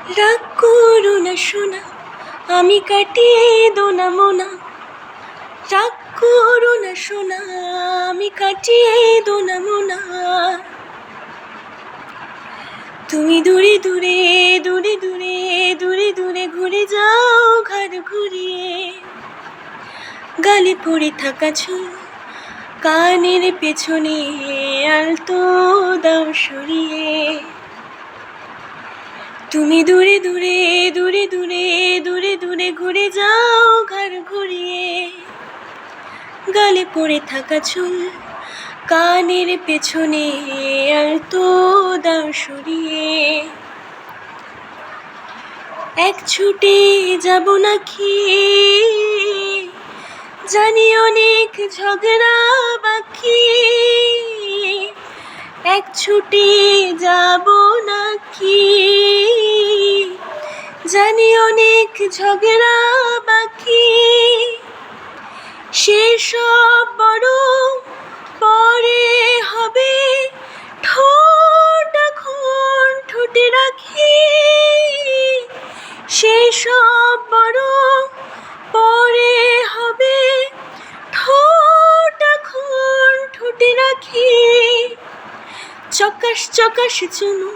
রাগ করো না সোনা, আমি কাটিয়ে দো না মোনা। রাগ করো না সোনা, আমি কাটিয়ে দো না মোনা। তুমি দূরে দূরে দূরে দূরে দূরে দূরে ঘুরে যাও ঘর ঘুরিয়ে। গালে পড়ে থাকা ঝুল কানের পেছনে আলতো দাও সরিয়ে। তুমি দূরে দূরে দূরে দূরে দূরে দূরে ঘুরে যাও ঘর ঘুরিয়ে। গালে পড়ে থাকা চুল কানের পেছনে আলতো দাও সরিয়ে। এক ছুটে যাব নাকি জানি অনেক ঝগড়া বাকি। এক ছুটে যাব নাকি জানি অনেক ঝগড়া বাকি। সেসব বড় পরে হবে, ঠোঁট এখন ঠোঁটে রাখি। সেসব বড় পরে হবে, ঠোঁট এখন ঠোঁটে রাখি। চকাশ চকাশ চুমু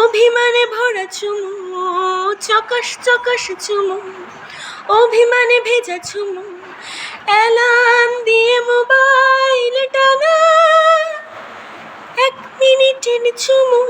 অভিমানে ভরা চুমু, চকাশ চকাশ চুমু অভিমানে ভেজা চুমু। অ্যালার্ম দিয়ে মোবাইল টানা 1 মিনিটের চুমু।